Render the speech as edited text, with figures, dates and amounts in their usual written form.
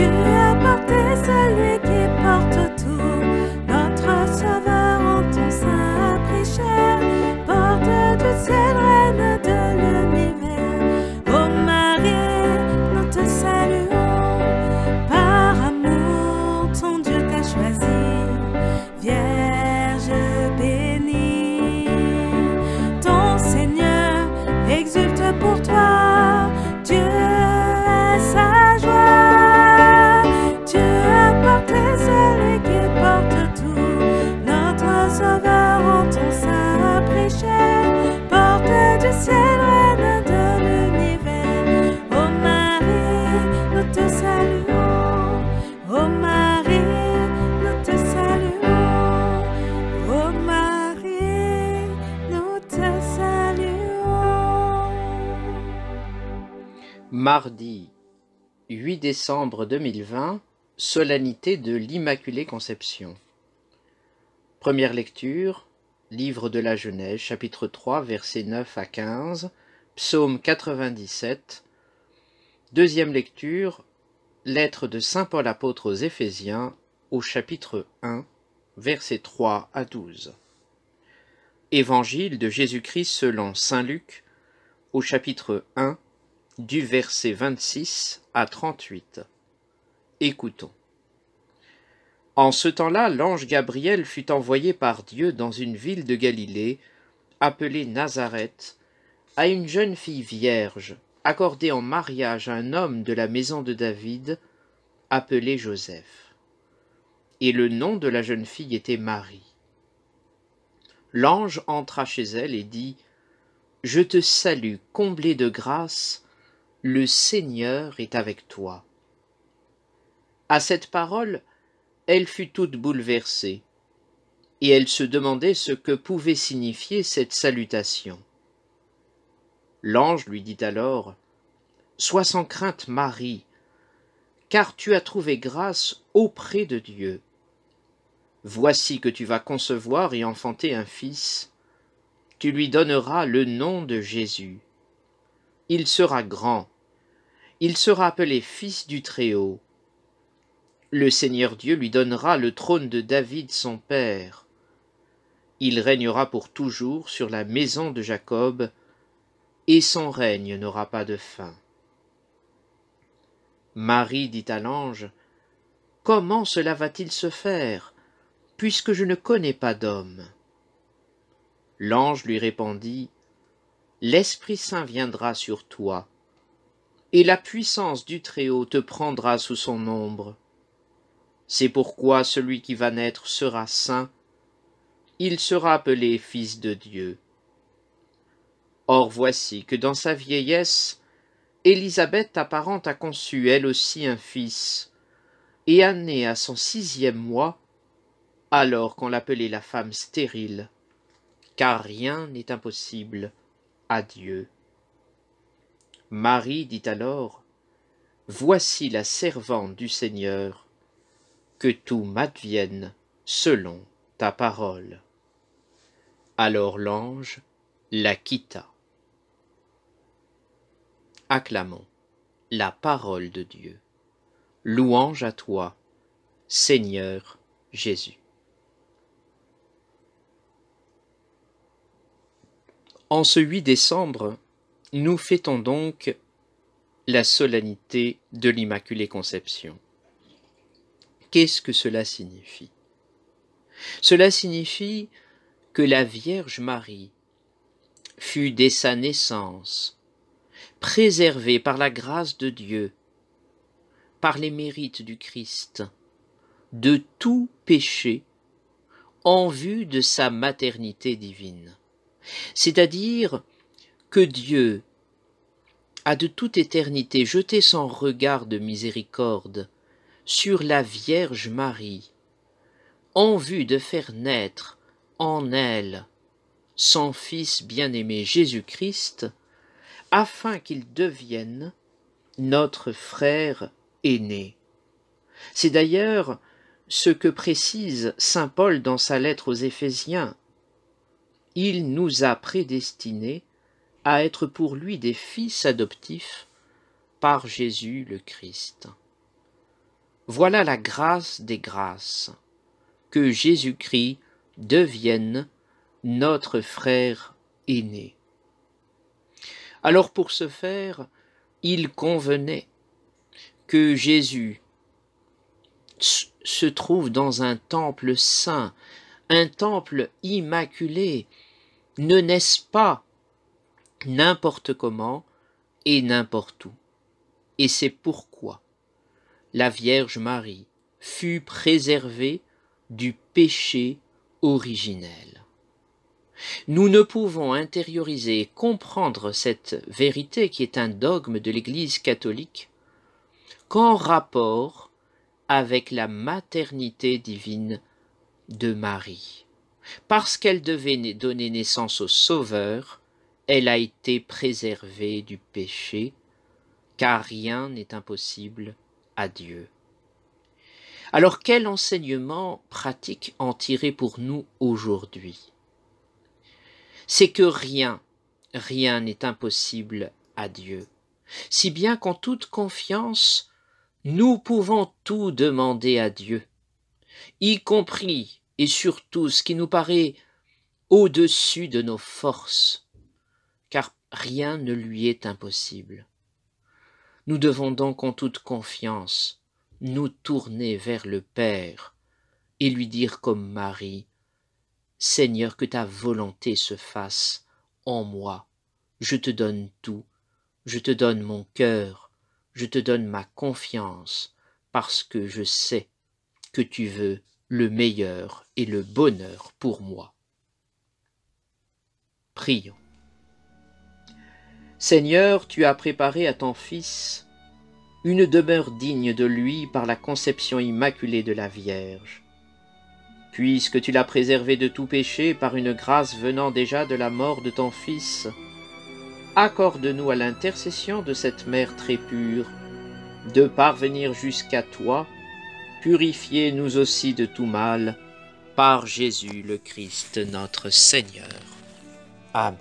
as porté celui qui porte tout, notre Sauveur en ton sein pécheur, porte du ciel, reine de l'univers. Ô Marie, nous te saluons, par amour ton Dieu t'a choisi, Vierge bénie. Ton Seigneur exulte pour toi, Dieu est sa joie. Tu as porté celui qui porte tout, notre Sauveur en ton sein pécheur, porte du ciel, reine de l'univers. Ô Marie, nous te saluons, ô Marie, nous te saluons, ô Marie, nous te saluons. Mardi 8 décembre 2020, solennité de l'Immaculée Conception. Première lecture, livre de la Genèse, chapitre 3, versets 9 à 15, psaume 97. Deuxième lecture, lettre de saint Paul apôtre aux Éphésiens, au chapitre 1, versets 3 à 12. Évangile de Jésus-Christ selon saint Luc, au chapitre 1, du verset 26 à 38. Écoutons. En ce temps-là, l'ange Gabriel fut envoyé par Dieu dans une ville de Galilée, appelée Nazareth, à une jeune fille vierge, accordée en mariage à un homme de la maison de David, appelé Joseph. Et le nom de la jeune fille était Marie. L'ange entra chez elle et dit : « Je te salue, comblée de grâce, le Seigneur est avec toi. » À cette parole, elle fut toute bouleversée, et elle se demandait ce que pouvait signifier cette salutation. L'ange lui dit alors : « Sois sans crainte, Marie, car tu as trouvé grâce auprès de Dieu. Voici que tu vas concevoir et enfanter un fils. Tu lui donneras le nom de Jésus. Il sera grand. Il sera appelé Fils du Très-Haut. Le Seigneur Dieu lui donnera le trône de David son père. Il régnera pour toujours sur la maison de Jacob, et son règne n'aura pas de fin. » Marie dit à l'ange : « Comment cela va-t-il se faire, puisque je ne connais pas d'homme ?» L'ange lui répondit : « L'Esprit Saint viendra sur toi, et la puissance du Très-Haut te prendra sous son ombre. C'est pourquoi celui qui va naître sera saint, il sera appelé Fils de Dieu. Or voici que dans sa vieillesse, Élisabeth ta parente a conçu elle aussi un fils, et a né à son 6e mois, alors qu'on l'appelait la femme stérile, car rien n'est impossible à Dieu. Marie dit alors : « Voici la servante du Seigneur, que tout m'advienne selon ta parole. » Alors l'ange la quitta. Acclamons la parole de Dieu. Louange à toi, Seigneur Jésus. En ce 8 décembre, nous fêtons donc la solennité de l'Immaculée Conception. Qu'est-ce que cela signifie? Cela signifie que la Vierge Marie fut dès sa naissance préservée par la grâce de Dieu, par les mérites du Christ, de tout péché en vue de sa maternité divine. C'est-à-dire que Dieu a de toute éternité jeté son regard de miséricorde sur la Vierge Marie, en vue de faire naître en elle son Fils bien-aimé Jésus-Christ, afin qu'il devienne notre frère aîné. C'est d'ailleurs ce que précise saint Paul dans sa lettre aux Éphésiens. Il nous a prédestinés à être pour lui des fils adoptifs par Jésus le Christ. Voilà la grâce des grâces, que Jésus-Christ devienne notre frère aîné. Alors pour ce faire, il convenait que Jésus se trouve dans un temple saint, un temple immaculé, ne naisse pas n'importe comment et n'importe où. Et c'est pourquoi la Vierge Marie fut préservée du péché originel. Nous ne pouvons intérioriser et comprendre cette vérité qui est un dogme de l'Église catholique qu'en rapport avec la maternité divine de Marie. Parce qu'elle devait donner naissance au Sauveur, elle a été préservée du péché, car rien n'est impossible à Dieu. Alors quel enseignement pratique en tirer pour nous aujourd'hui? C'est que rien n'est impossible à Dieu, si bien qu'en toute confiance, nous pouvons tout demander à Dieu, y compris et surtout ce qui nous paraît au-dessus de nos forces, car rien ne lui est impossible. Nous devons donc en toute confiance nous tourner vers le Père et lui dire comme Marie, « Seigneur, que ta volonté se fasse en moi. Je te donne tout, je te donne mon cœur, je te donne ma confiance, parce que je sais que tu veux le meilleur et le bonheur pour moi. » Prions. Seigneur, tu as préparé à ton Fils une demeure digne de lui par la conception immaculée de la Vierge. Puisque tu l'as préservé de tout péché par une grâce venant déjà de la mort de ton Fils, accorde-nous à l'intercession de cette Mère très pure, de parvenir jusqu'à toi, purifiez nous aussi de tout mal, par Jésus le Christ notre Seigneur. Amen.